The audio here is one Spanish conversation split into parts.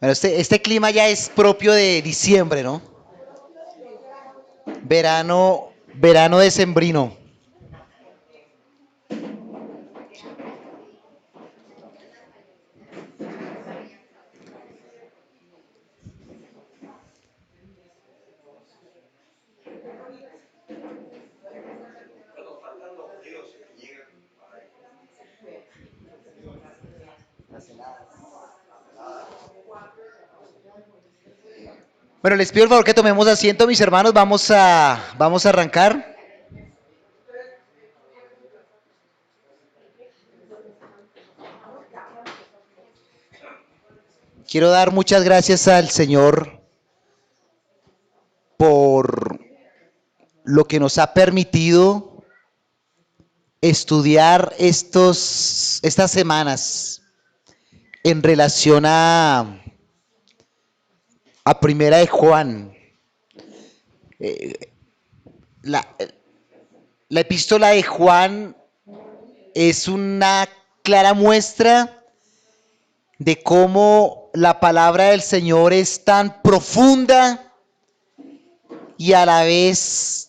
Bueno, este clima ya es propio de diciembre, ¿no? Verano decembrino. Bueno, les pido el favor que tomemos asiento, mis hermanos. Vamos a arrancar. Quiero dar muchas gracias al Señor por lo que nos ha permitido estudiar estas semanas en relación a Primera de Juan. La, la epístola de Juan es una clara muestra de cómo la palabra del Señor es tan profunda y a la vez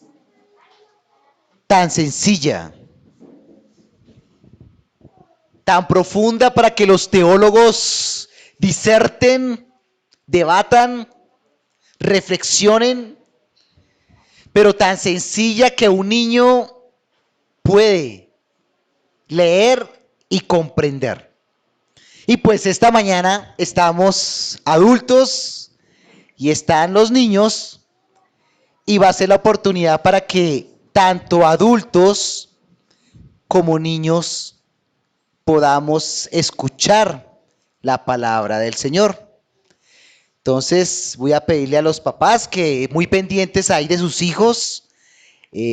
tan sencilla, tan profunda para que los teólogos diserten, debatan, reflexionen, pero tan sencilla que un niño puede leer y comprender. Y pues esta mañana estamos adultos y están los niños y va a ser la oportunidad para que tanto adultos como niños podamos escuchar la palabra del Señor. Entonces voy a pedirle a los papás que muy pendientes ahí de sus hijos,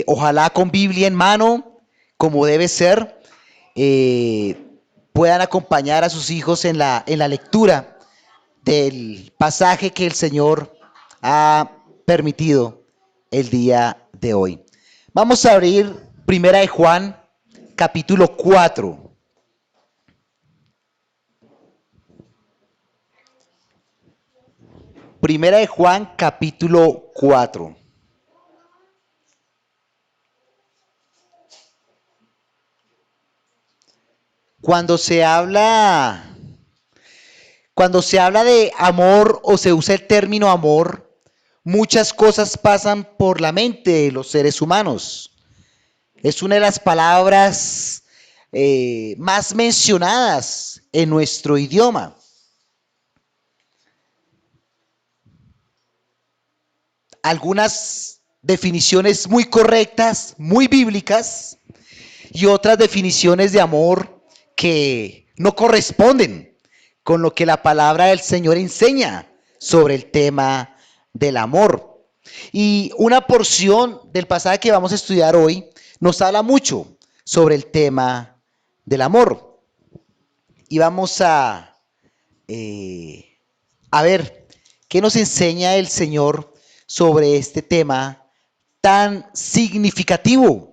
ojalá con Biblia en mano, como debe ser, eh, puedan acompañar a sus hijos en la lectura del pasaje que el Señor ha permitido el día de hoy. Vamos a abrir Primera de Juan, capítulo 4. Primera de Juan, capítulo 4. Cuando se habla, cuando se habla de amor o se usa el término amor, muchas cosas pasan por la mente de los seres humanos. Es una de las palabras más mencionadas en nuestro idioma. Algunas definiciones muy correctas, muy bíblicas, y otras definiciones de amor que no corresponden con lo que la palabra del Señor enseña sobre el tema del amor. Y una porción del pasaje que vamos a estudiar hoy nos habla mucho sobre el tema del amor. Y vamos a ver qué nos enseña el Señor sobre este tema tan significativo,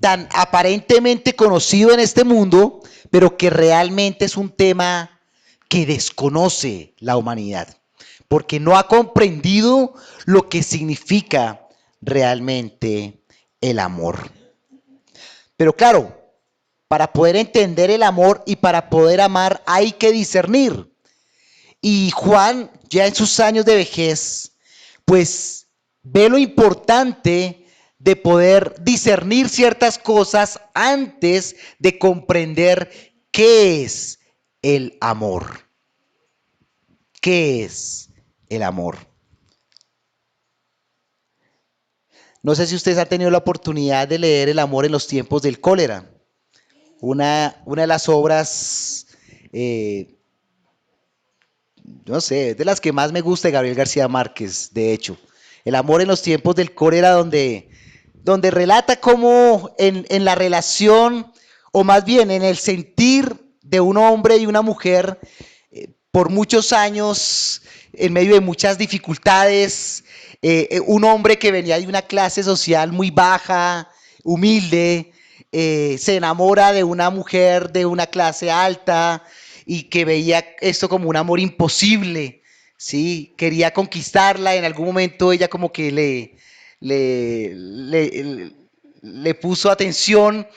tan aparentemente conocido en este mundo, pero que realmente es un tema que desconoce la humanidad, porque no ha comprendido lo que significa realmente el amor. Pero claro, para poder entender el amor y para poder amar hay que discernir. Y Juan, ya en sus años de vejez, pues ve lo importante de poder discernir ciertas cosas antes de comprender qué es el amor. ¿Qué es el amor? No sé si ustedes han tenido la oportunidad de leer El amor en los tiempos del cólera. Una de las obras, no sé, de las que más me gusta de Gabriel García Márquez, de hecho. El amor en los tiempos del cólera, donde relata cómo en la relación, o más bien en el sentir de un hombre y una mujer, por muchos años, en medio de muchas dificultades, un hombre que venía de una clase social muy baja, humilde, se enamora de una mujer de una clase alta y que veía esto como un amor imposible, ¿sí? Quería conquistarla, en algún momento ella como que le puso atención,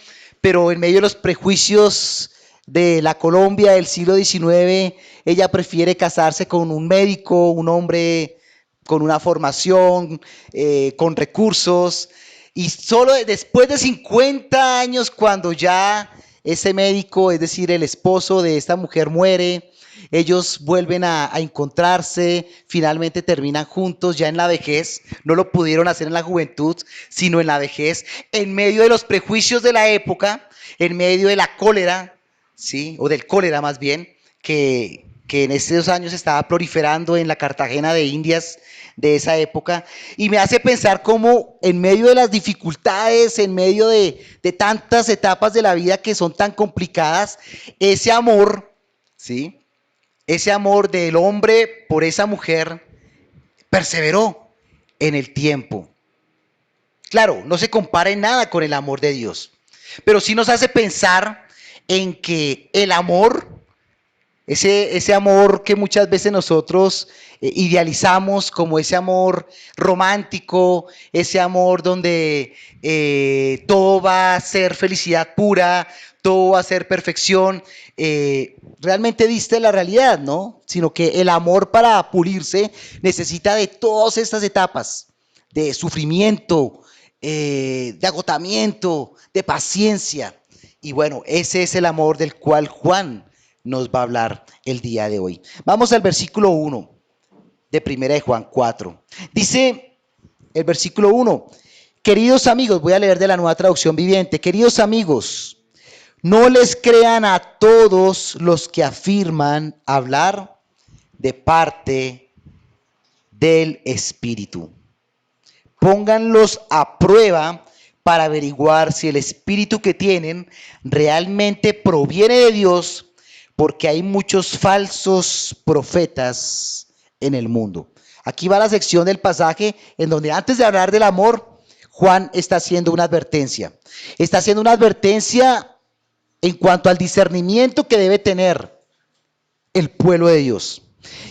pero en medio de los prejuicios de la Colombia del siglo XIX, ella prefiere casarse con un médico, un hombre con una formación, con recursos, y solo después de 50 años, cuando ya ese médico, es decir, el esposo de esta mujer muere, ellos vuelven a encontrarse, finalmente terminan juntos ya en la vejez, no lo pudieron hacer en la juventud, sino en la vejez, en medio de los prejuicios de la época, en medio de la cólera, ¿sí? O del cólera más bien, que en estos años estaba proliferando en la Cartagena de Indias de esa época, y me hace pensar cómo en medio de las dificultades, en medio de tantas etapas de la vida que son tan complicadas, ese amor, ¿sí? Ese amor del hombre por esa mujer perseveró en el tiempo. Claro, no se compara en nada con el amor de Dios, pero sí nos hace pensar en que el amor, ese amor que muchas veces nosotros idealizamos como ese amor romántico, ese amor donde todo va a ser felicidad pura, todo va a ser perfección, realmente diste la realidad, ¿no? Sino que el amor para pulirse necesita de todas estas etapas, de sufrimiento, de agotamiento, de paciencia. Y bueno, ese es el amor del cual Juan nos va a hablar el día de hoy. Vamos al versículo 1 de Primera de Juan 4. Dice el versículo 1, queridos amigos, voy a leer de la Nueva Traducción Viviente, queridos amigos, no les crean a todos los que afirman hablar de parte del Espíritu. Pónganlos a prueba para averiguar si el espíritu que tienen realmente proviene de Dios, porque hay muchos falsos profetas en el mundo. Aquí va la sección del pasaje en donde antes de hablar del amor, Juan está haciendo una advertencia. Está haciendo una advertencia en cuanto al discernimiento que debe tener el pueblo de Dios.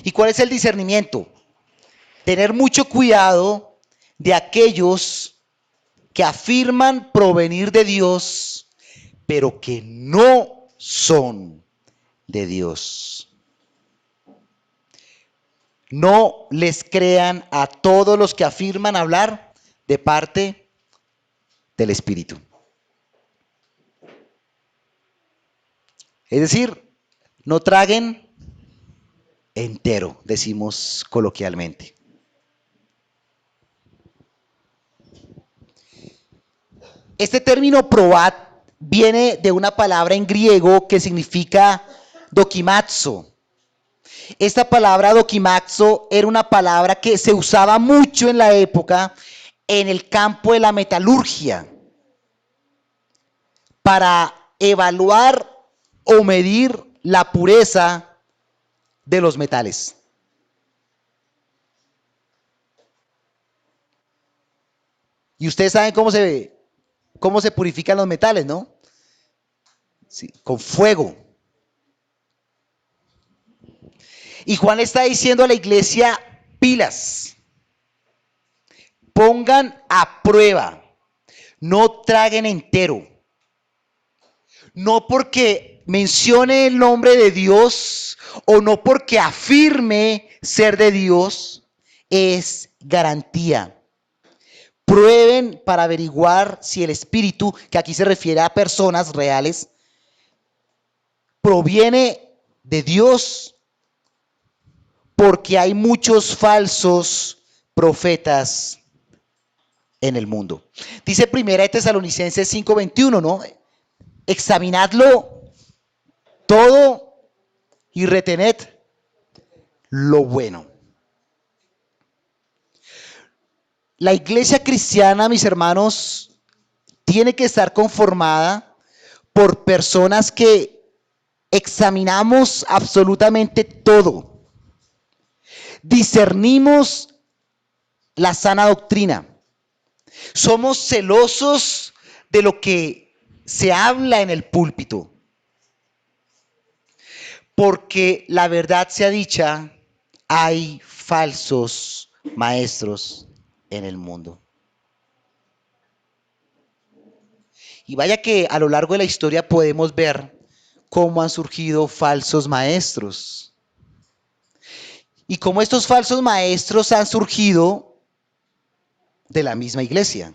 ¿Y cuál es el discernimiento? Tener mucho cuidado de aquellos que afirman provenir de Dios, pero que no son de Dios. No les crean a todos los que afirman hablar de parte del Espíritu. Es decir, no traguen entero, decimos coloquialmente. Este término probat viene de una palabra en griego que significa dokimazo. Esta palabra dokimazo era una palabra que se usaba mucho en la época en el campo de la metalurgia para evaluar o medir la pureza de los metales. Y ustedes saben cómo se purifican los metales, ¿no? Sí, con fuego. Y Juan está diciendo a la iglesia, pilas, pongan a prueba, no traguen entero. No porque mencione el nombre de Dios o no porque afirme ser de Dios, es garantía. Prueben para averiguar si el espíritu, que aquí se refiere a personas reales, proviene de Dios, porque hay muchos falsos profetas en el mundo. Dice Primera de Tesalonicenses 5:21, ¿no? Examinadlo todo y retened lo bueno. La iglesia cristiana, mis hermanos, tiene que estar conformada por personas que examinamos absolutamente todo. Discernimos la sana doctrina. Somos celosos de lo que se habla en el púlpito. Porque la verdad sea dicha, hay falsos maestros en el mundo. Y vaya que a lo largo de la historia podemos ver cómo han surgido falsos maestros. Y cómo estos falsos maestros han surgido de la misma iglesia.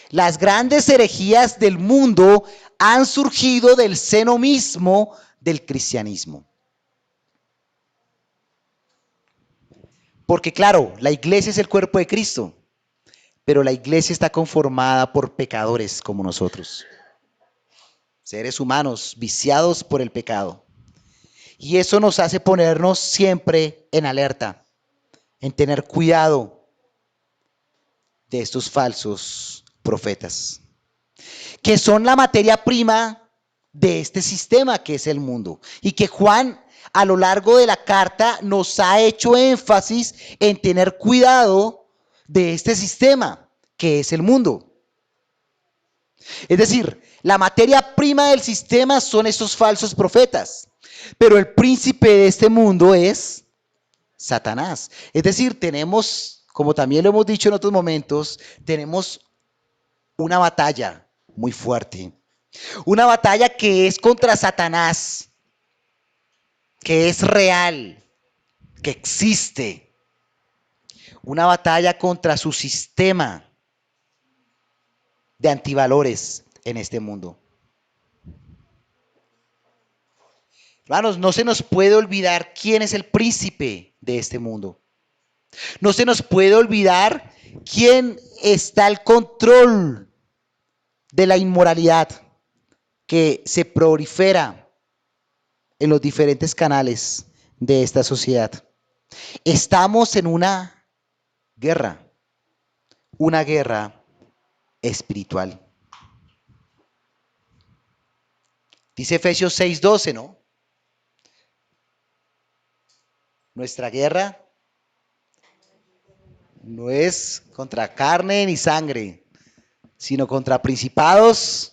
Las grandes herejías del mundo han surgido del seno mismo del cristianismo. Porque claro, la iglesia es el cuerpo de Cristo, pero la iglesia está conformada por pecadores como nosotros. Seres humanos viciados por el pecado. Y eso nos hace ponernos siempre en alerta, en tener cuidado de estos falsos profetas, que son la materia prima de este sistema que es el mundo. Y que Juan, a lo largo de la carta, nos ha hecho énfasis en tener cuidado de este sistema que es el mundo. Es decir, la materia prima del sistema son estos falsos profetas, pero el príncipe de este mundo es Satanás. Es decir, tenemos, como también lo hemos dicho en otros momentos, tenemos una batalla muy fuerte. Una batalla que es contra Satanás, que es real, que existe. Una batalla contra su sistema de antivalores en este mundo. Hermanos, no se nos puede olvidar quién es el príncipe de este mundo. No se nos puede olvidar quién está al control de la inmoralidad que se prolifera en los diferentes canales de esta sociedad. Estamos en una guerra espiritual. Dice Efesios 6:12, ¿no? Nuestra guerra no es contra carne ni sangre, sino contra principados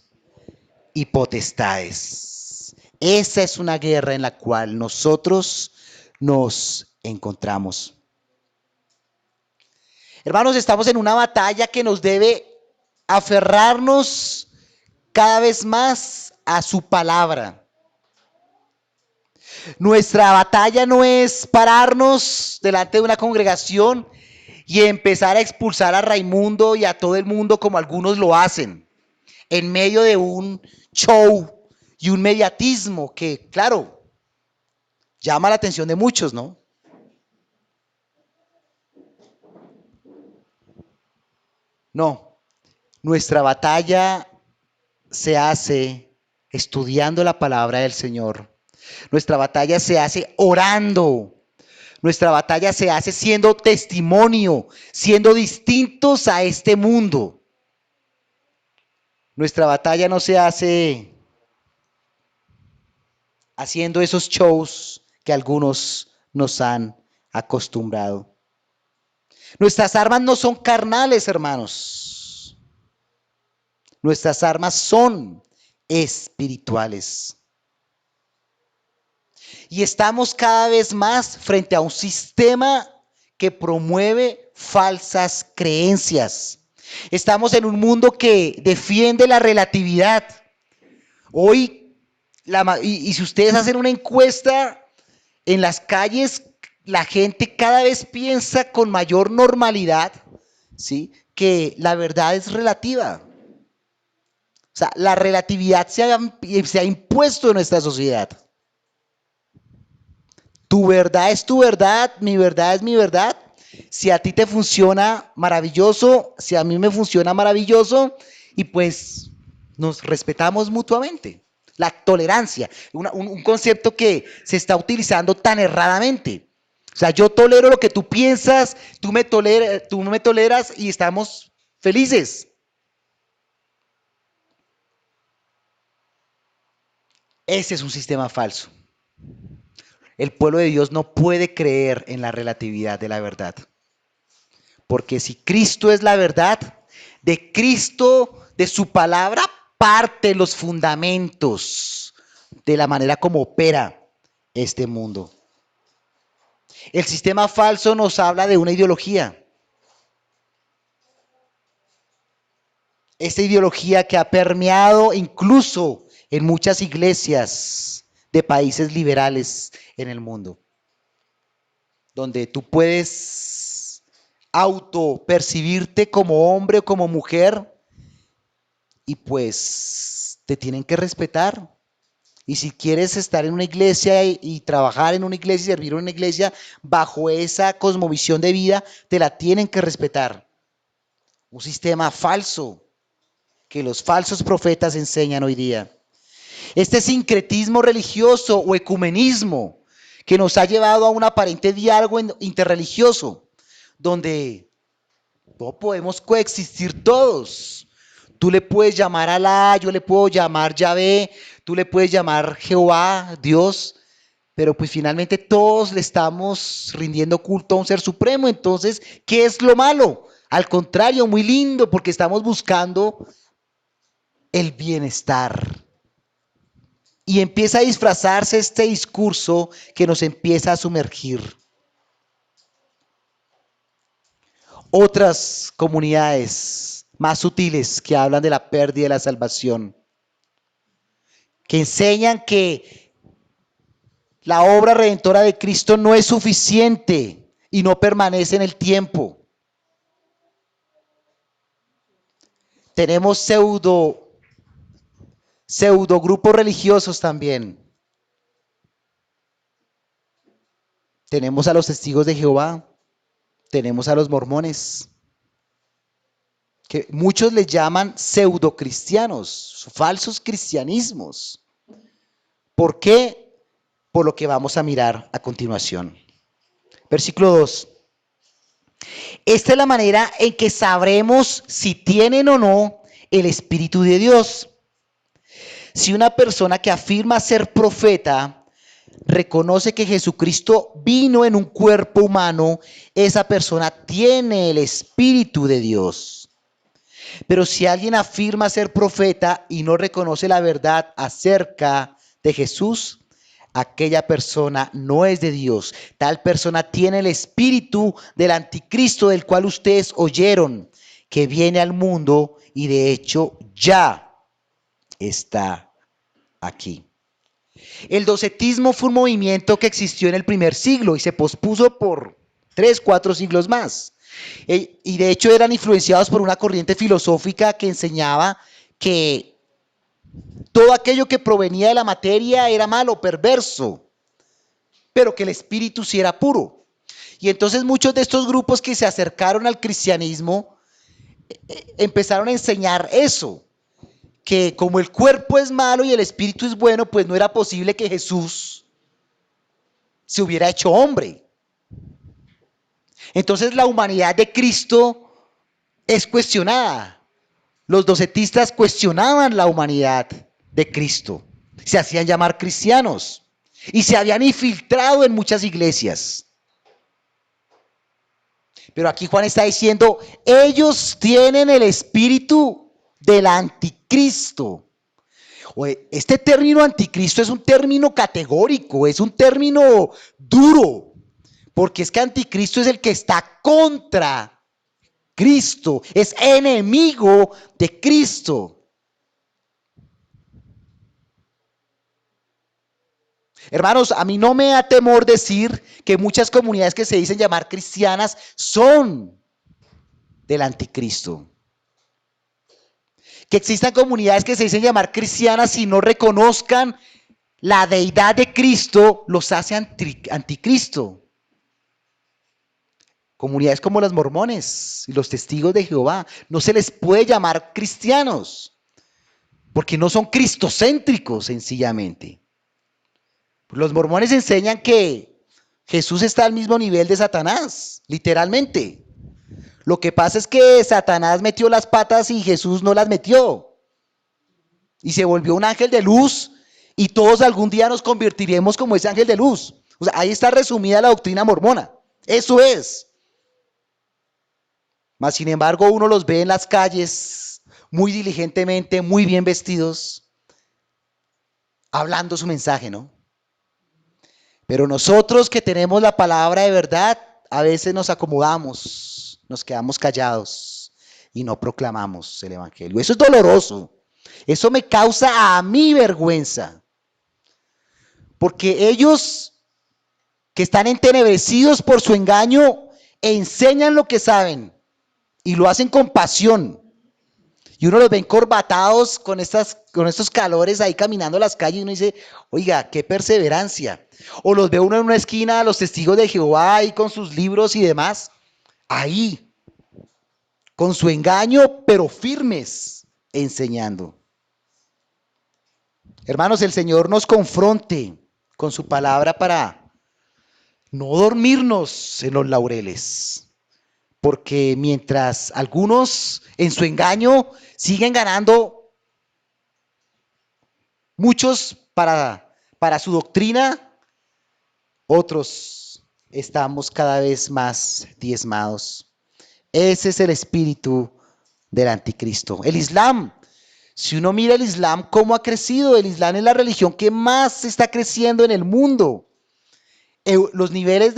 y potestades. Esa es una guerra en la cual nosotros nos encontramos. Hermanos, estamos en una batalla que nos debe aferrarnos cada vez más a su palabra. Nuestra batalla no es pararnos delante de una congregación y empezar a expulsar a Raimundo y a todo el mundo como algunos lo hacen, en medio de un show y un mediatismo que, claro, llama la atención de muchos, ¿no? No, nuestra batalla se hace estudiando la palabra del Señor. Nuestra batalla se hace orando. Nuestra batalla se hace siendo testimonio, siendo distintos a este mundo. Nuestra batalla no se hace haciendo esos shows que algunos nos han acostumbrado. Nuestras armas no son carnales, hermanos. Nuestras armas son espirituales. Y estamos cada vez más frente a un sistema que promueve falsas creencias. Estamos en un mundo que defiende la relatividad. Hoy, y si ustedes hacen una encuesta en las calles, la gente cada vez piensa con mayor normalidad, ¿sí?, que la verdad es relativa. O sea, la relatividad se ha impuesto en nuestra sociedad. Tu verdad es tu verdad, mi verdad es mi verdad. Si a ti te funciona, maravilloso. Si a mí me funciona, maravilloso. Y pues nos respetamos mutuamente. La tolerancia, un concepto que se está utilizando tan erradamente. O sea, yo tolero lo que tú piensas, tú me toleras y estamos felices. Ese es un sistema falso. El pueblo de Dios no puede creer en la relatividad de la verdad. Porque si Cristo es la verdad, de Cristo, de su palabra, parte los fundamentos de la manera como opera este mundo. El sistema falso nos habla de una ideología. Esta ideología que ha permeado incluso en muchas iglesias de países liberales en el mundo, donde tú puedes autopercibirte como hombre o como mujer y pues te tienen que respetar. Y si quieres estar en una iglesia y trabajar en una iglesia y servir en una iglesia bajo esa cosmovisión de vida, te la tienen que respetar. Un sistema falso que los falsos profetas enseñan hoy día. Este sincretismo religioso o ecumenismo que nos ha llevado a un aparente diálogo interreligioso, donde no podemos coexistir todos. Tú le puedes llamar Alá, yo le puedo llamar Yahvé, tú le puedes llamar Jehová, Dios, pero pues finalmente todos le estamos rindiendo culto a un ser supremo. Entonces, ¿qué es lo malo? Al contrario, muy lindo, porque estamos buscando el bienestar. Y empieza a disfrazarse este discurso que nos empieza a sumergir. Otras comunidades más sutiles que hablan de la pérdida de la salvación, que enseñan que la obra redentora de Cristo no es suficiente y no permanece en el tiempo. Tenemos pseudo grupos religiosos también. Tenemos a los testigos de Jehová, tenemos a los mormones, que muchos les llaman pseudo cristianos, falsos cristianismos. ¿Por qué? Por lo que vamos a mirar a continuación. Versículo 2. Esta es la manera en que sabremos si tienen o no el Espíritu de Dios. Si una persona que afirma ser profeta reconoce que Jesucristo vino en un cuerpo humano, esa persona tiene el Espíritu de Dios. Pero si alguien afirma ser profeta y no reconoce la verdad acerca de Jesús, aquella persona no es de Dios. Tal persona tiene el espíritu del anticristo del cual ustedes oyeron, que viene al mundo y de hecho ya está aquí. El docetismo fue un movimiento que existió en el primer siglo y se pospuso por 3, 4 siglos más. Y de hecho eran influenciados por una corriente filosófica que enseñaba que todo aquello que provenía de la materia era malo, perverso, pero que el espíritu sí era puro. Y entonces muchos de estos grupos que se acercaron al cristianismo empezaron a enseñar eso, que como el cuerpo es malo y el espíritu es bueno, pues no era posible que Jesús se hubiera hecho hombre. Entonces la humanidad de Cristo es cuestionada. Los docetistas cuestionaban la humanidad de Cristo. Se hacían llamar cristianos y se habían infiltrado en muchas iglesias. Pero aquí Juan está diciendo, ellos tienen el espíritu del anticristo. Este término anticristo es un término categórico, es un término duro, porque es que anticristo es el que está contra Cristo, es enemigo de Cristo. Hermanos, a mí no me da temor decir que muchas comunidades que se dicen llamar cristianas son del anticristo. Que existan comunidades que se dicen llamar cristianas y no reconozcan la deidad de Cristo, los hace anticristo. Comunidades como los mormones y los testigos de Jehová, no se les puede llamar cristianos, porque no son cristocéntricos sencillamente. Los mormones enseñan que Jesús está al mismo nivel de Satanás, literalmente. Lo que pasa es que Satanás metió las patas y Jesús no las metió. Y se volvió un ángel de luz y todos algún día nos convertiremos como ese ángel de luz. O sea, ahí está resumida la doctrina mormona. Eso es. Mas, sin embargo, uno los ve en las calles muy diligentemente, muy bien vestidos. hablando su mensaje, ¿no? Pero nosotros que tenemos la palabra de verdad, a veces nos acomodamos, nos quedamos callados y no proclamamos el evangelio. Eso es doloroso. Eso me causa a mí vergüenza. Porque ellos que están entenebrecidos por su engaño enseñan lo que saben y lo hacen con pasión. Y uno los ve encorbatados con estos calores ahí caminando las calles y uno dice, oiga, qué perseverancia. O los ve uno en una esquina, los testigos de Jehová ahí con sus libros y demás, ahí, con su engaño, pero firmes, enseñando. Hermanos, el Señor nos confronte con su palabra para no dormirnos en los laureles. Porque mientras algunos en su engaño siguen ganando, muchos para su doctrina, otros estamos cada vez más diezmados. Ese es el espíritu del anticristo. El Islam, si uno mira el Islam, ¿cómo ha crecido? El Islam es la religión que más está creciendo en el mundo. Los niveles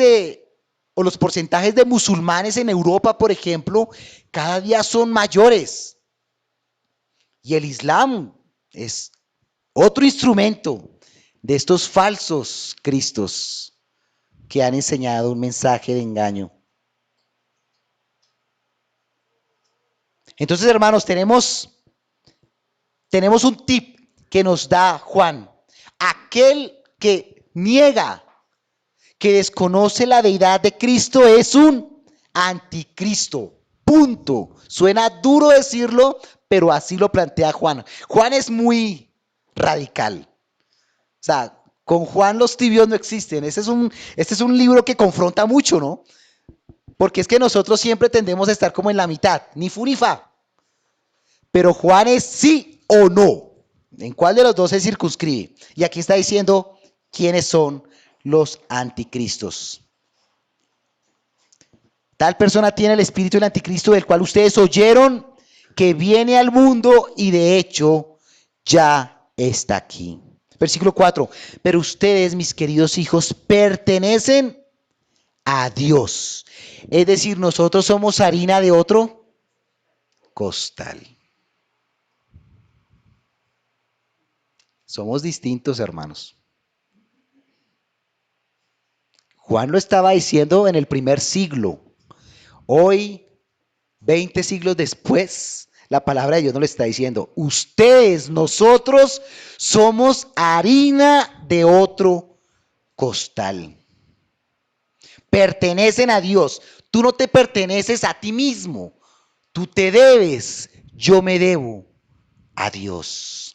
o los porcentajes de musulmanes en Europa, por ejemplo, cada día son mayores. Y el Islam es otro instrumento de estos falsos cristos que han enseñado un mensaje de engaño. Entonces, hermanos, tenemos un tip que nos da Juan. Aquel que niega, que desconoce la deidad de Cristo es un anticristo. Punto. Suena duro decirlo, pero así lo plantea Juan. Juan es muy radical. O sea, con Juan los tibios no existen. Este es un libro que confronta mucho, ¿no? Porque es que nosotros siempre tendemos a estar como en la mitad, ni fu ni fa. Pero Juan es sí o no. ¿En cuál de los dos se circunscribe? Y aquí está diciendo quiénes son los anticristos. Tal persona tiene el espíritu del anticristo del cual ustedes oyeron que viene al mundo y de hecho ya está aquí. Versículo 4. Pero ustedes, mis queridos hijos, pertenecen a Dios. Es decir, nosotros somos harina de otro costal. Somos distintos, hermanos. Juan lo estaba diciendo en el primer siglo. Hoy, 20 siglos después, la palabra de Dios nos lo está diciendo. Ustedes, nosotros, somos harina de otro costal. Pertenecen a Dios. Tú no te perteneces a ti mismo. Tú te debes, yo me debo a Dios.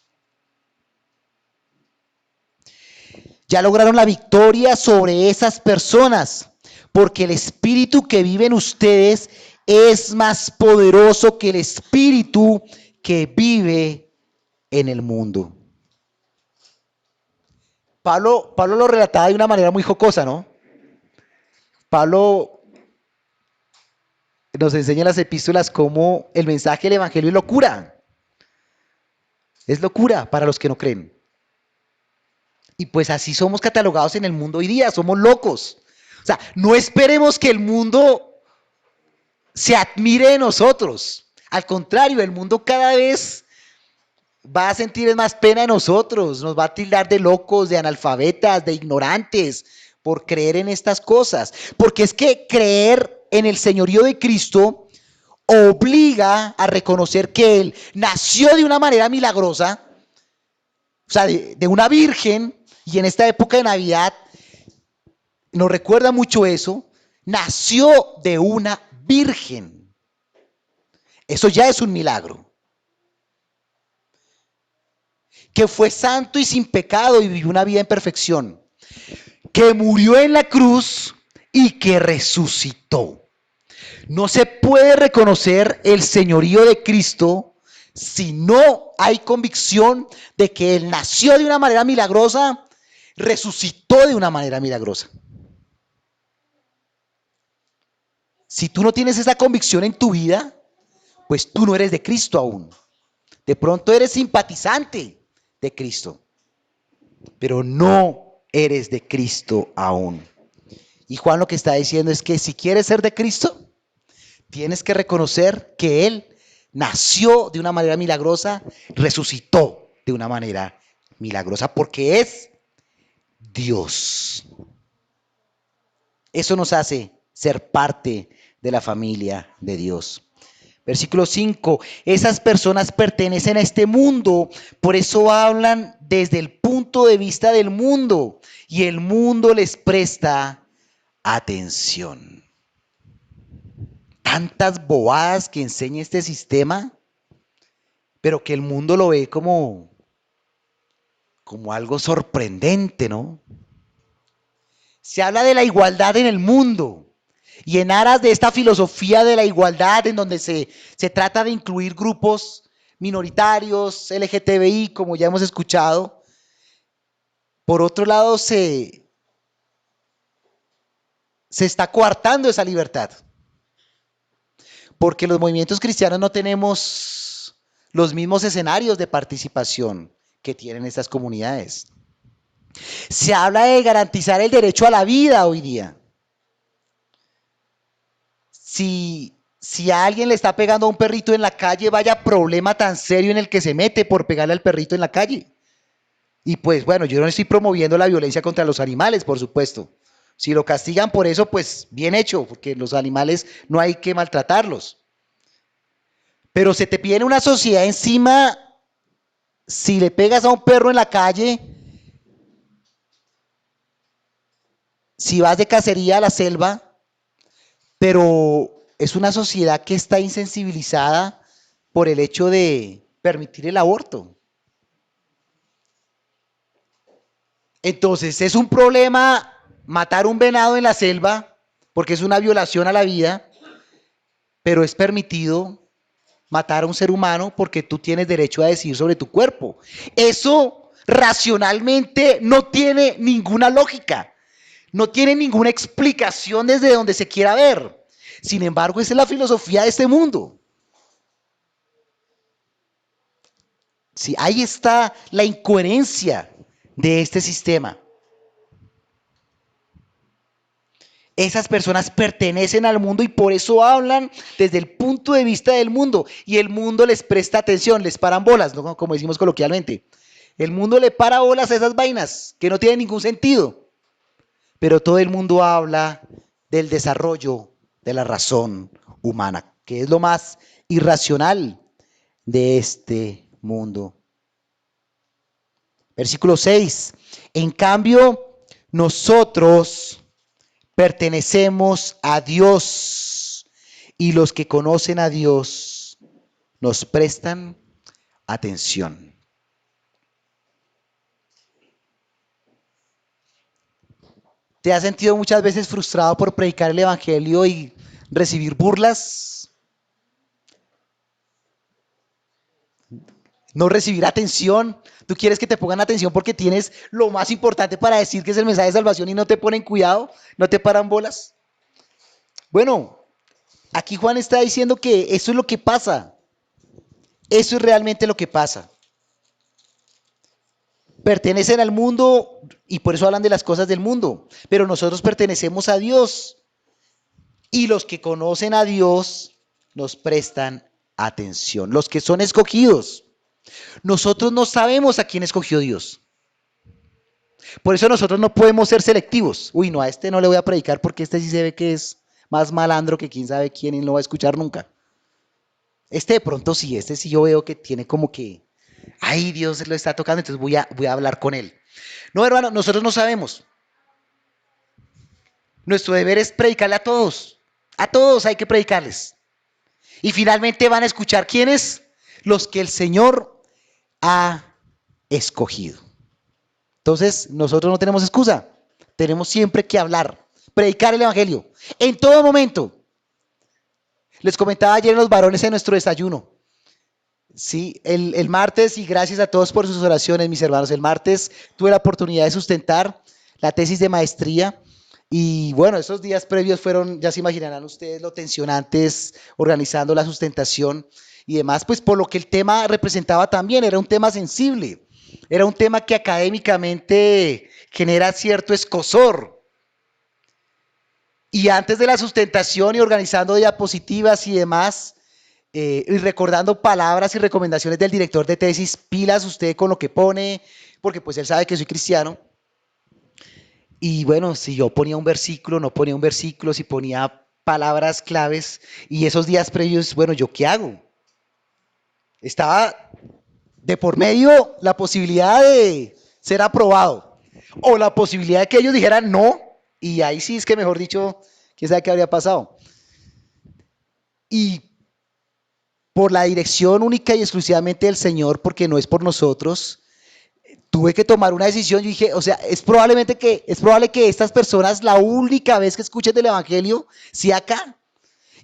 Ya lograron la victoria sobre esas personas, porque el espíritu que vive en ustedes es más poderoso que el espíritu que vive en el mundo. Pablo lo relataba de una manera muy jocosa, ¿no? Pablo nos enseña en las epístolas cómo el mensaje del evangelio es locura. Es locura para los que no creen. Y pues así somos catalogados en el mundo hoy día, somos locos. O sea, no esperemos que el mundo se admire de nosotros. Al contrario, el mundo cada vez va a sentir más pena de nosotros, nos va a tildar de locos, de analfabetas, de ignorantes, por creer en estas cosas. Porque es que creer en el señorío de Cristo obliga a reconocer que Él nació de una manera milagrosa, o sea, de una virgen, y en esta época de Navidad nos recuerda mucho eso, nació de una virgen. Eso ya es un milagro. Que fue santo y sin pecado y vivió una vida en perfección. Que murió en la cruz y que resucitó. No se puede reconocer el señorío de Cristo si no hay convicción de que Él nació de una manera milagrosa, resucitó de una manera milagrosa. Si tú no tienes esa convicción en tu vida, pues tú no eres de Cristo aún. De pronto eres simpatizante de Cristo. pero no eres de Cristo aún. Y Juan lo que está diciendo es que si quieres ser de Cristo, tienes que reconocer que Él nació de una manera milagrosa, resucitó de una manera milagrosa, porque es Dios. Eso nos hace ser parte de la familia de Dios. Versículo 5, esas personas pertenecen a este mundo, por eso hablan desde el punto de vista del mundo y el mundo les presta atención. Tantas bobadas que enseña este sistema, pero que el mundo lo ve como algo sorprendente, ¿no? Se habla de la igualdad en el mundo. Y en aras de esta filosofía de la igualdad, en donde se trata de incluir grupos minoritarios, LGTBI, como ya hemos escuchado, por otro lado se está coartando esa libertad. Porque los movimientos cristianos no tenemos los mismos escenarios de participación que tienen estas comunidades. Se habla de garantizar el derecho a la vida hoy día. Si a alguien le está pegando a un perrito en la calle, vaya problema tan serio en el que se mete por pegarle al perrito en la calle. Y pues bueno, yo no estoy promoviendo la violencia contra los animales, por supuesto. Si lo castigan por eso, pues bien hecho, porque los animales no hay que maltratarlos. Pero se te viene una sociedad encima, si le pegas a un perro en la calle, si vas de cacería a la selva, pero es una sociedad que está insensibilizada por el hecho de permitir el aborto. Entonces, es un problema matar un venado en la selva, porque es una violación a la vida, pero es permitido matar a un ser humano porque tú tienes derecho a decidir sobre tu cuerpo. Eso racionalmente no tiene ninguna lógica, no tiene ninguna explicación desde donde se quiera ver. Sin embargo, esa es la filosofía de este mundo. Sí, ahí está la incoherencia de este sistema. Esas personas pertenecen al mundo y por eso hablan desde el punto de vista del mundo. Y el mundo les presta atención, les paran bolas, ¿no? Como decimos coloquialmente. El mundo le para bolas a esas vainas que no tienen ningún sentido. Pero todo el mundo habla del desarrollo de la razón humana, que es lo más irracional de este mundo. Versículo 6. En cambio, nosotros pertenecemos a Dios y los que conocen a Dios nos prestan atención. ¿Te has sentido muchas veces frustrado por predicar el evangelio y recibir burlas? No recibir atención. Tú quieres que te pongan atención porque tienes lo más importante para decir, que es el mensaje de salvación, y no te ponen cuidado, no te paran bolas. Bueno, aquí Juan está diciendo que eso es lo que pasa. Eso es realmente lo que pasa. Pertenecen al mundo y por eso hablan de las cosas del mundo. Pero nosotros pertenecemos a Dios. Y los que conocen a Dios nos prestan atención. Los que son escogidos. Nosotros no sabemos a quién escogió Dios. Por eso nosotros no podemos ser selectivos. Uy, no, a este no le voy a predicar porque este sí se ve que es más malandro que quién sabe quién y no va a escuchar nunca. Este de pronto sí, este sí yo veo que tiene como que, ay, Dios lo está tocando, entonces voy a hablar con él. No, hermano, nosotros no sabemos. Nuestro deber es predicarle a todos. A todos hay que predicarles. Y finalmente van a escuchar quiénes, los que el Señor ha escogido. Entonces, nosotros no tenemos excusa. Tenemos siempre que hablar, predicar el evangelio, en todo momento. Les comentaba ayer en los varones en nuestro desayuno. Sí, el martes, y gracias a todos por sus oraciones, mis hermanos. El martes tuve la oportunidad de sustentar la tesis de maestría. Y bueno, esos días previos fueron, ya se imaginarán ustedes, lo tensionantes, organizando la sustentación y demás, pues por lo que el tema representaba también, era un tema sensible. Era un tema que académicamente genera cierto escozor. Y antes de la sustentación y organizando diapositivas y demás, y recordando palabras y recomendaciones del director de tesis, pilas usted con lo que pone, porque pues él sabe que soy cristiano. Y bueno, si yo ponía un versículo, no ponía un versículo, si ponía palabras claves, y esos días previos, bueno, ¿yo qué hago? Estaba de por medio la posibilidad de ser aprobado, o la posibilidad de que ellos dijeran no, y ahí sí es que mejor dicho, quién sabe qué habría pasado. Y por la dirección única y exclusivamente del Señor, porque no es por nosotros, tuve que tomar una decisión. Yo dije, o sea, es probable que estas personas la única vez que escuchen del Evangelio sea acá.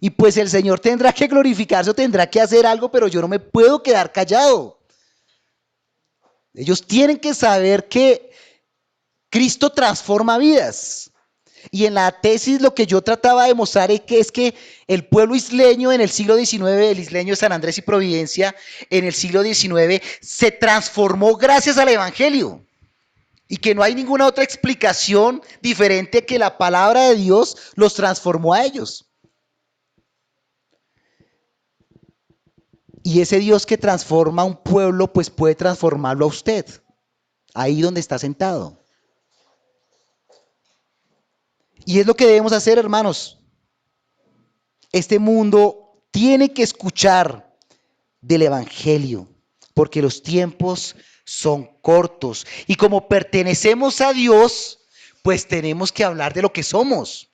Y pues el Señor tendrá que glorificarse o tendrá que hacer algo, pero yo no me puedo quedar callado. Ellos tienen que saber que Cristo transforma vidas. Y en la tesis lo que yo trataba de mostrar es que el pueblo isleño en el siglo XIX, el isleño de San Andrés y Providencia, en el siglo XIX, se transformó gracias al Evangelio. Y que no hay ninguna otra explicación diferente que la palabra de Dios los transformó a ellos. Y ese Dios que transforma a un pueblo, pues puede transformarlo a usted, ahí donde está sentado. Y es lo que debemos hacer, hermanos. Este mundo tiene que escuchar del Evangelio, porque los tiempos son cortos. Y como pertenecemos a Dios, pues tenemos que hablar de lo que somos.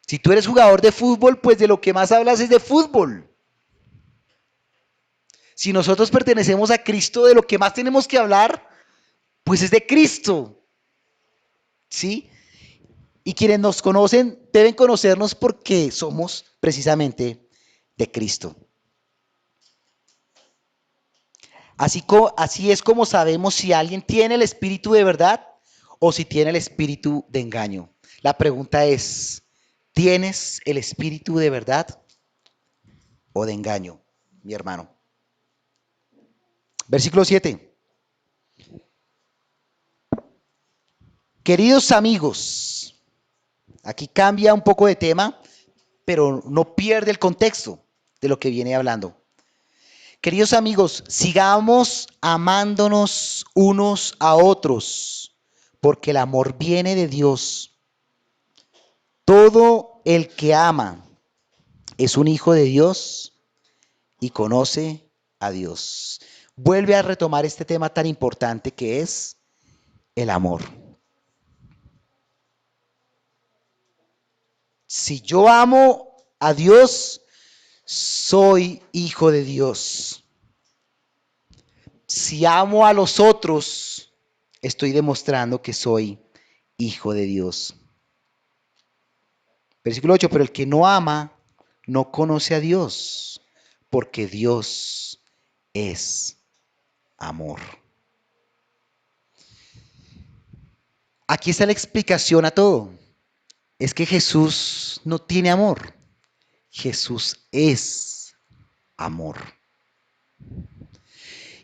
Si tú eres jugador de fútbol, pues de lo que más hablas es de fútbol. Si nosotros pertenecemos a Cristo, de lo que más tenemos que hablar, pues es de Cristo. ¿Sí? Y quienes nos conocen deben conocernos porque somos precisamente de Cristo. Así es como sabemos si alguien tiene el espíritu de verdad o si tiene el espíritu de engaño. La pregunta es, ¿tienes el espíritu de verdad o de engaño, mi hermano? Versículo 7. Queridos amigos, aquí cambia un poco de tema, pero no pierde el contexto de lo que viene hablando. Queridos amigos, sigamos amándonos unos a otros, porque el amor viene de Dios. Todo el que ama es un hijo de Dios y conoce a Dios. Vuelve a retomar este tema tan importante que es el amor. Si yo amo a Dios, soy hijo de Dios. Si amo a los otros, estoy demostrando que soy hijo de Dios. Versículo 8, pero el que no ama no conoce a Dios, porque Dios es amor. Aquí está la explicación a todo. Es que Jesús no tiene amor. Jesús es amor.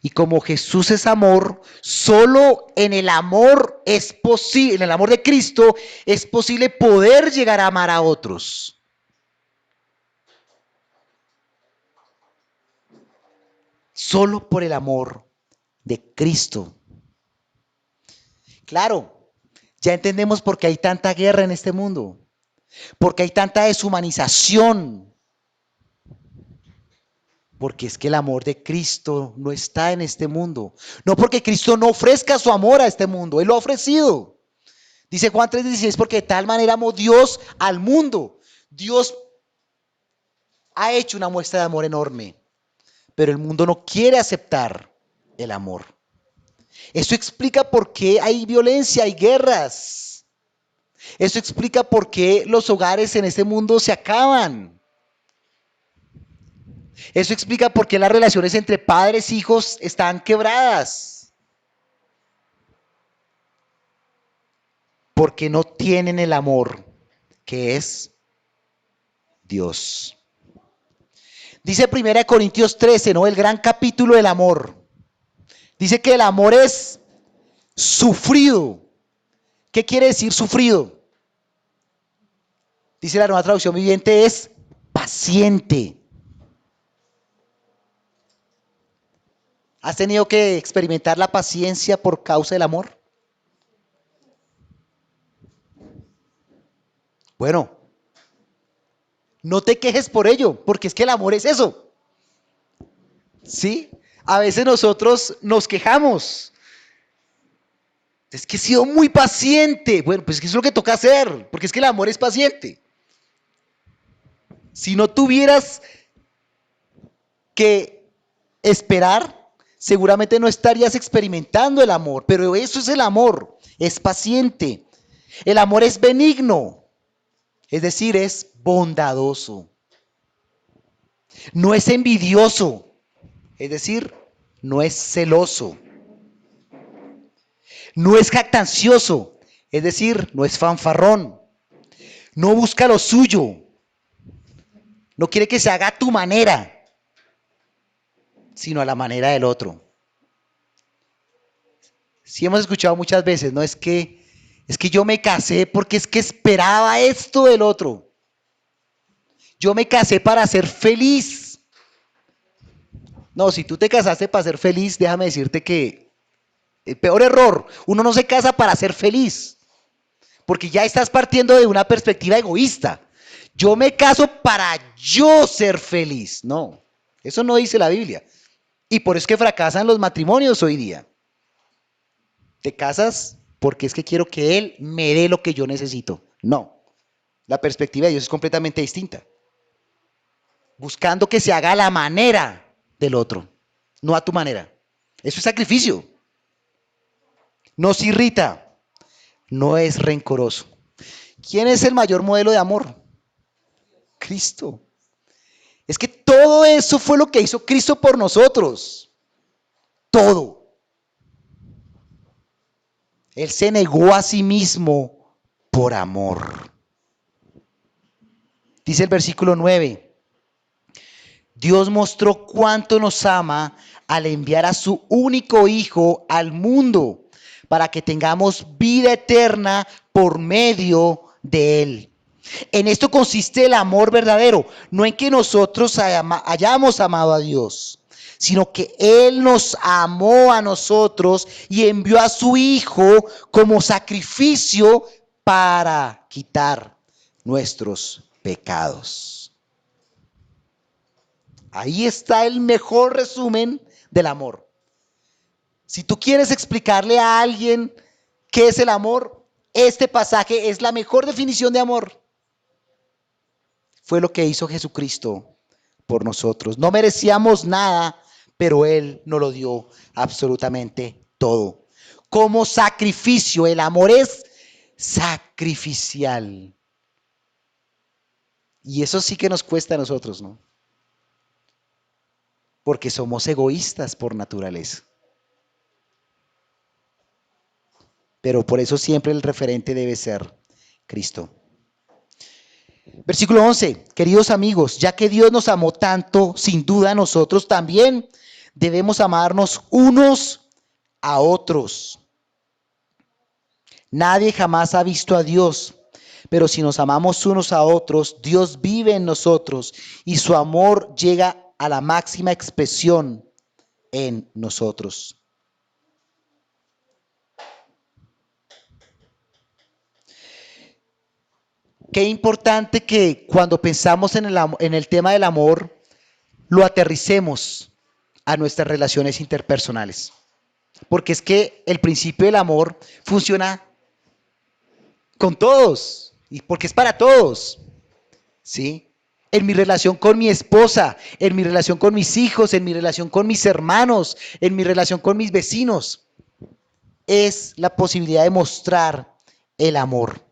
Y como Jesús es amor, solo en el amor es posible, en el amor de Cristo es posible poder llegar a amar a otros. Solo por el amor de Cristo. Claro, ya entendemos por qué hay tanta guerra en este mundo, porque hay tanta deshumanización, porque es que el amor de Cristo no está en este mundo. No porque Cristo no ofrezca su amor a este mundo, Él lo ha ofrecido. Dice Juan 3:16, porque de tal manera amó Dios al mundo. Dios ha hecho una muestra de amor enorme, pero el mundo no quiere aceptar el amor. Eso explica por qué hay violencia, hay guerras. Eso explica por qué los hogares en este mundo se acaban. Eso explica por qué las relaciones entre padres e hijos están quebradas. Porque no tienen el amor que es Dios. Dice 1 Corintios 13, ¿no? El gran capítulo del amor. Dice que el amor es sufrido. ¿Qué quiere decir sufrido? Dice la Nueva Traducción Viviente, es paciente. ¿Has tenido que experimentar la paciencia por causa del amor? Bueno, no te quejes por ello, porque es que el amor es eso. ¿Sí? A veces nosotros nos quejamos. Es que he sido muy paciente. Bueno, pues es que es lo que toca hacer, porque es que el amor es paciente. Si no tuvieras que esperar, seguramente no estarías experimentando el amor, pero eso es el amor, es paciente. El amor es benigno, es decir, es bondadoso. No es envidioso, es decir, no es celoso. No es jactancioso, es decir, no es fanfarrón. No busca lo suyo, no quiere que se haga a tu manera, sino a la manera del otro. Sí hemos escuchado muchas veces, ¿no? Es que yo me casé porque es que esperaba esto del otro. Yo me casé para ser feliz. No, si tú te casaste para ser feliz, déjame decirte que el peor error, uno no se casa para ser feliz, porque ya estás partiendo de una perspectiva egoísta. Yo me caso para yo ser feliz. No, eso no dice la Biblia. Y por eso es que fracasan los matrimonios hoy día. Te casas porque es que quiero que él me dé lo que yo necesito. No, la perspectiva de Dios es completamente distinta. Buscando que se haga a la manera del otro, no a tu manera. Eso es sacrificio. No se irrita, no es rencoroso. ¿Quién es el mayor modelo de amor? Cristo. Es que todo eso fue lo que hizo Cristo por nosotros. Todo. Él se negó a sí mismo por amor. Dice el versículo 9. Dios mostró cuánto nos ama al enviar a su único Hijo al mundo para que tengamos vida eterna por medio de Él. En esto consiste el amor verdadero, no en que nosotros hayamos amado a Dios, sino que Él nos amó a nosotros y envió a su Hijo como sacrificio para quitar nuestros pecados. Ahí está el mejor resumen del amor. Si tú quieres explicarle a alguien qué es el amor, este pasaje es la mejor definición de amor. Fue lo que hizo Jesucristo por nosotros. No merecíamos nada, pero Él nos lo dio absolutamente todo. Como sacrificio, el amor es sacrificial. Y eso sí que nos cuesta a nosotros, ¿no? Porque somos egoístas por naturaleza. Pero por eso siempre el referente debe ser Cristo. Versículo 11. Queridos amigos, ya que Dios nos amó tanto, sin duda nosotros también debemos amarnos unos a otros. Nadie jamás ha visto a Dios, pero si nos amamos unos a otros, Dios vive en nosotros y su amor llega a la máxima expresión en nosotros. Qué importante que cuando pensamos en el tema del amor, lo aterricemos a nuestras relaciones interpersonales. Porque es que el principio del amor funciona con todos, y porque es para todos, ¿sí? En mi relación con mi esposa, en mi relación con mis hijos, en mi relación con mis hermanos, en mi relación con mis vecinos, es la posibilidad de mostrar el amor.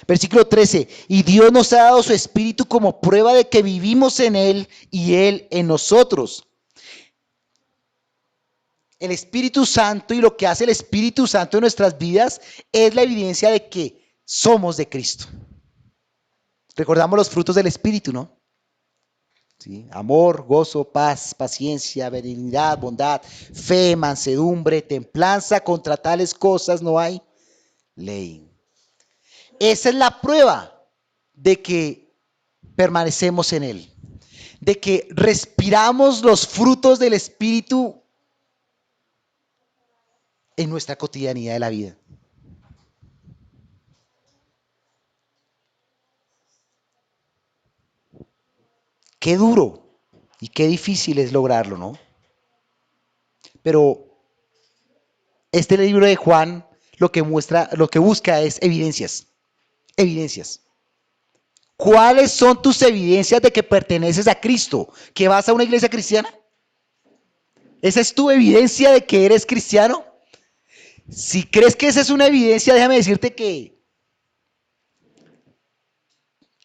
Versículo 13, y Dios nos ha dado su Espíritu como prueba de que vivimos en Él y Él en nosotros. El Espíritu Santo y lo que hace el Espíritu Santo en nuestras vidas es la evidencia de que somos de Cristo. Recordamos los frutos del Espíritu, ¿no? ¿sí? Amor, gozo, paz, paciencia, benignidad, bondad, fe, mansedumbre, templanza. Contra tales cosas no hay ley. Esa es la prueba de que permanecemos en Él, de que respiramos los frutos del Espíritu en nuestra cotidianidad de la vida. Qué duro y qué difícil es lograrlo, ¿no? Pero este libro de Juan lo que muestra, lo que busca es evidencias, evidencias. ¿Cuáles son tus evidencias de que perteneces a Cristo? ¿Que vas a una iglesia cristiana? ¿Esa es tu evidencia de que eres cristiano? Si crees que esa es una evidencia, déjame decirte que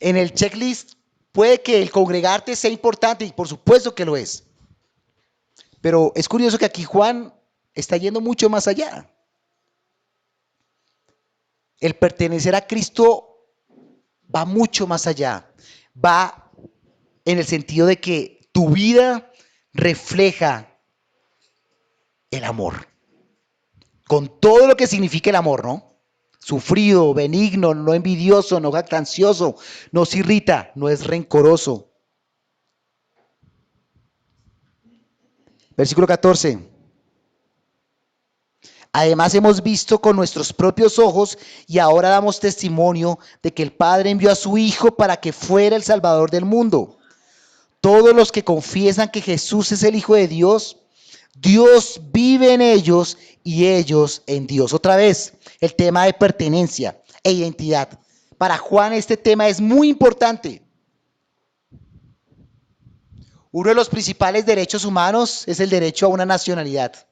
en el checklist puede que el congregarte sea importante y por supuesto que lo es. Pero es curioso que aquí Juan está yendo mucho más allá. El pertenecer a Cristo va mucho más allá. Va en el sentido de que tu vida refleja el amor. Con todo lo que significa el amor, ¿no? Sufrido, benigno, no envidioso, no jactancioso, no se irrita, no es rencoroso. Versículo 14. Además hemos visto con nuestros propios ojos y ahora damos testimonio de que el Padre envió a su Hijo para que fuera el Salvador del mundo. Todos los que confiesan que Jesús es el Hijo de Dios, Dios vive en ellos y ellos en Dios. Otra vez, el tema de pertenencia e identidad. Para Juan este tema es muy importante. Uno de los principales derechos humanos es el derecho a una nacionalidad,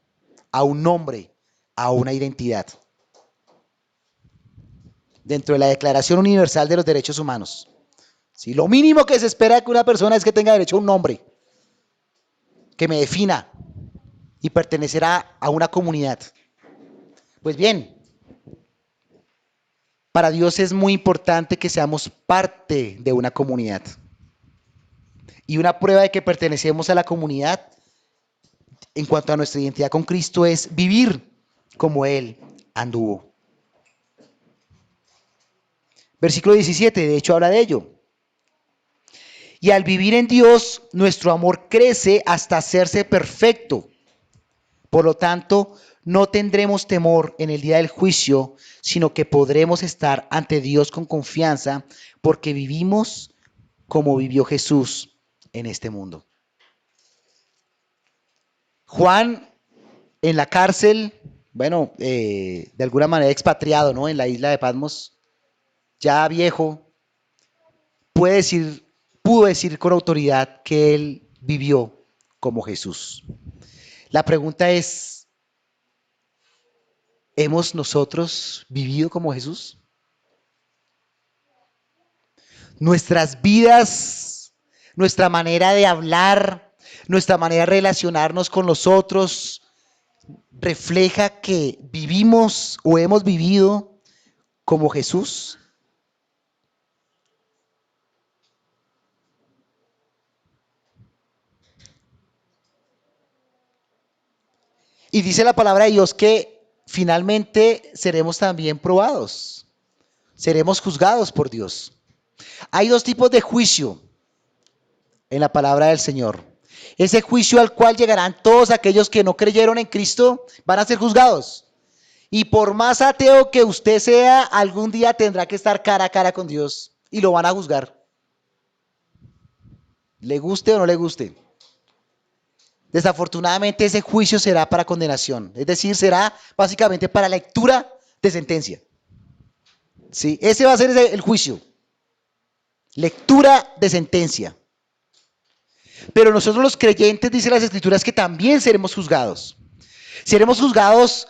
a un nombre, a una identidad. Dentro de la Declaración Universal de los Derechos Humanos. ¿Sí? Lo mínimo que se espera de una persona es que tenga derecho a un nombre, que me defina y pertenecerá a una comunidad. Pues bien, para Dios es muy importante que seamos parte de una comunidad. Y una prueba de que pertenecemos a la comunidad en cuanto a nuestra identidad con Cristo es vivir como Él anduvo. Versículo 17, de hecho habla de ello. Y al vivir en Dios, nuestro amor crece hasta hacerse perfecto. Por lo tanto, no tendremos temor en el día del juicio, sino que podremos estar ante Dios con confianza, porque vivimos como vivió Jesús en este mundo. Juan, en la cárcel, bueno, de alguna manera expatriado, ¿no? En la isla de Patmos, ya viejo, pudo decir con autoridad que él vivió como Jesús. La pregunta es, ¿hemos nosotros vivido como Jesús? Nuestras vidas, nuestra manera de hablar, nuestra manera de relacionarnos con los otros, refleja que vivimos o hemos vivido como Jesús. Y dice la palabra de Dios que finalmente seremos también probados, seremos juzgados por Dios. Hay dos tipos de juicio en la palabra del Señor. Ese juicio al cual llegarán todos aquellos que no creyeron en Cristo van a ser juzgados. Y por más ateo que usted sea, algún día tendrá que estar cara a cara con Dios y lo van a juzgar. Le guste o no le guste. Desafortunadamente ese juicio será para condenación, es decir, será básicamente para lectura de sentencia. ¿Sí? Ese va a ser el juicio. Lectura de sentencia. Pero nosotros los creyentes, dice las Escrituras, que también seremos juzgados. Seremos juzgados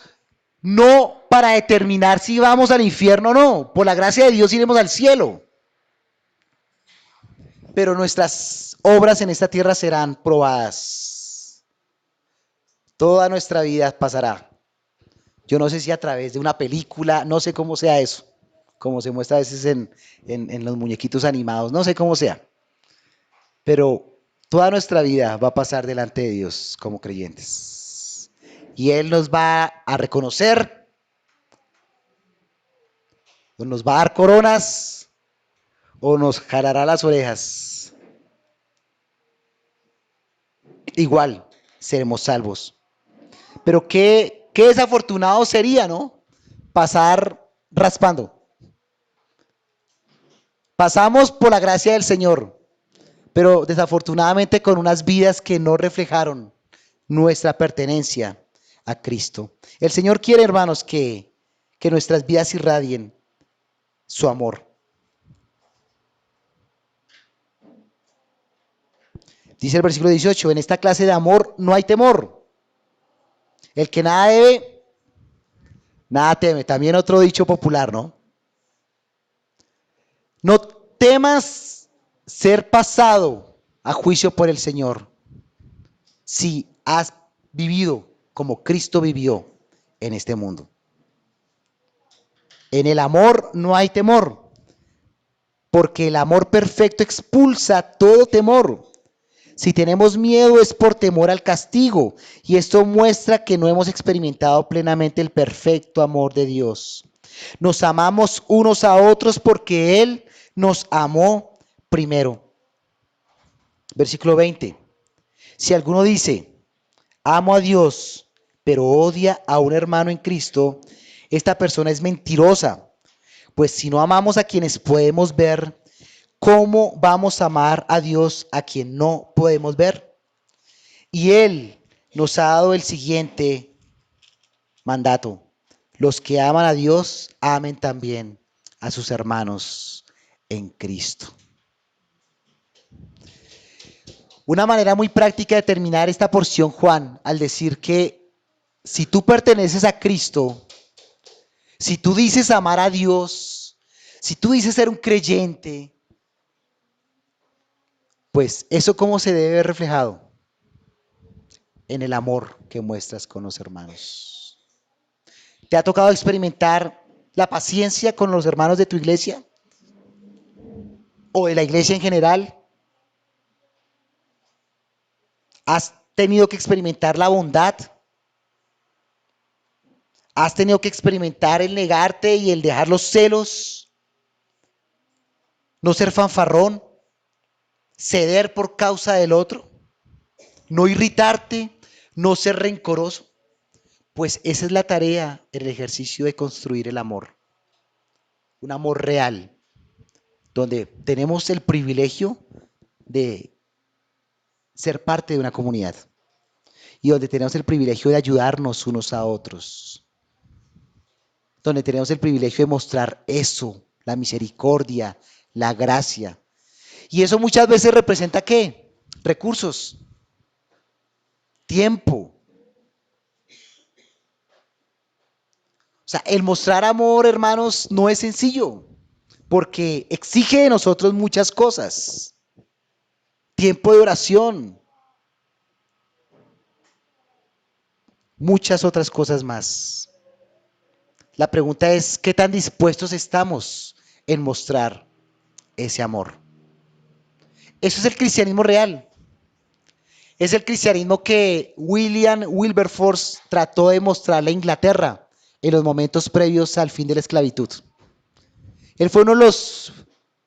no para determinar si vamos al infierno o no. Por la gracia de Dios iremos al cielo. Pero nuestras obras en esta tierra serán probadas. Toda nuestra vida pasará. Yo no sé si a través de una película, no sé cómo sea eso, como se muestra a veces en los muñequitos animados, no sé cómo sea. Pero Toda nuestra vida va a pasar delante de Dios como creyentes. Y Él nos va a reconocer, o nos va a dar coronas, o nos jalará las orejas. Igual seremos salvos. Pero qué desafortunado sería, ¿no? Pasar raspando. Pasamos por la gracia del Señor, pero desafortunadamente con unas vidas que no reflejaron nuestra pertenencia a Cristo. El Señor quiere, hermanos, que nuestras vidas irradien su amor. Dice el versículo 18, en esta clase de amor no hay temor. El que nada debe, nada teme. También otro dicho popular, ¿no? No temas ser pasado a juicio por el Señor si has vivido como Cristo vivió en este mundo. En el amor no hay temor, porque el amor perfecto expulsa todo temor. Si tenemos miedo es por temor al castigo, y esto muestra que no hemos experimentado plenamente el perfecto amor de Dios. Nos amamos unos a otros porque Él nos amó primero. Versículo 20. Si alguno dice, amo a Dios, pero odia a un hermano en Cristo, esta persona es mentirosa. Pues si no amamos a quienes podemos ver, ¿cómo vamos a amar a Dios a quien no podemos ver? Y Él nos ha dado el siguiente mandato. Los que aman a Dios, amen también a sus hermanos en Cristo. Una manera muy práctica de terminar esta porción, Juan, al decir que si tú perteneces a Cristo, si tú dices amar a Dios, si tú dices ser un creyente, pues eso cómo se debe ver reflejado en el amor que muestras con los hermanos. ¿Te ha tocado experimentar la paciencia con los hermanos de tu iglesia? ¿O de la iglesia en general? ¿Has tenido que experimentar la bondad? ¿Has tenido que experimentar el negarte y el dejar los celos? ¿No ser fanfarrón? ¿Ceder por causa del otro? ¿No irritarte? ¿No ser rencoroso? Pues esa es la tarea, el ejercicio de construir el amor. Un amor real, donde tenemos el privilegio de ser parte de una comunidad y donde tenemos el privilegio de ayudarnos unos a otros, donde tenemos el privilegio de mostrar eso, la misericordia, la gracia. Y eso muchas veces representa ¿qué? Recursos, tiempo. O sea, el mostrar amor, hermanos, no es sencillo, porque exige de nosotros muchas cosas. Tiempo de oración, muchas otras cosas más. La pregunta es, ¿qué tan dispuestos estamos en mostrar ese amor? Eso es el cristianismo real. Es el cristianismo que William Wilberforce trató de mostrarle a Inglaterra en los momentos previos al fin de la esclavitud. Él fue uno de los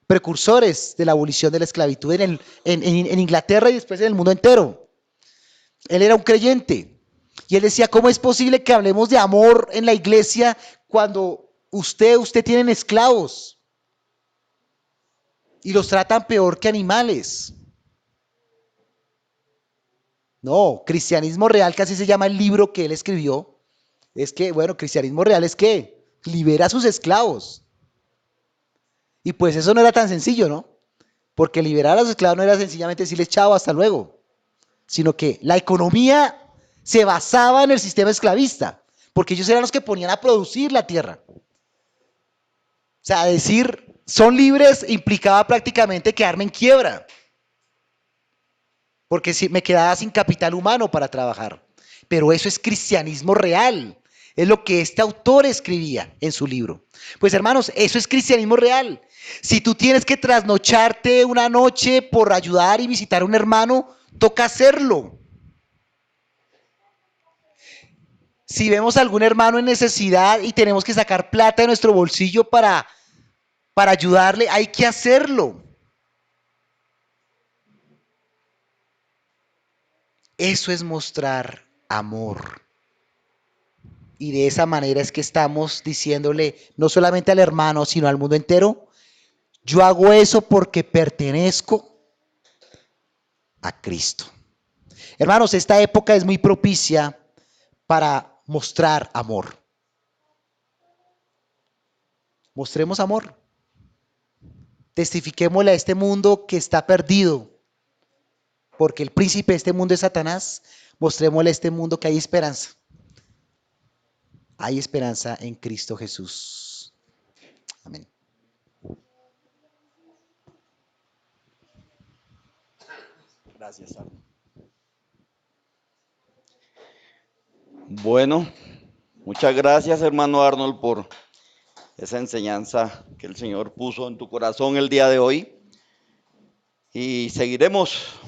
precursores de la abolición de la esclavitud en Inglaterra y después en el mundo entero. Él era un creyente y él decía, ¿cómo es posible que hablemos de amor en la iglesia cuando usted tienen esclavos y los tratan peor que animales? No, cristianismo real, que así se llama el libro que él escribió, es que, bueno, cristianismo real es que libera a sus esclavos. Y pues eso no era tan sencillo, ¿no? Porque liberar a los esclavos no era sencillamente decirles chao, hasta luego, sino que la economía se basaba en el sistema esclavista, porque ellos eran los que ponían a producir la tierra. O sea, decir son libres implicaba prácticamente quedarme en quiebra, porque si me quedaba sin capital humano para trabajar. Pero eso es cristianismo real, es lo que este autor escribía en su libro. Pues hermanos, eso es cristianismo real. Si tú tienes que trasnocharte una noche por ayudar y visitar a un hermano, Toca hacerlo. Si vemos a algún hermano en necesidad y tenemos que sacar plata de nuestro bolsillo para ayudarle, hay que hacerlo. Eso es mostrar amor. Y de esa manera es que estamos diciéndole, no solamente al hermano, sino al mundo entero, yo hago eso porque pertenezco a Cristo. Hermanos, esta época es muy propicia para mostrar amor. Mostremos amor. Testifiquémosle a este mundo que está perdido, porque el príncipe de este mundo es Satanás. Mostrémosle a este mundo que hay esperanza. Hay esperanza en Cristo Jesús. Amén. Gracias, Arnold. Bueno, muchas gracias, hermano Arnold, por esa enseñanza que el Señor puso en tu corazón el día de hoy. Y seguiremos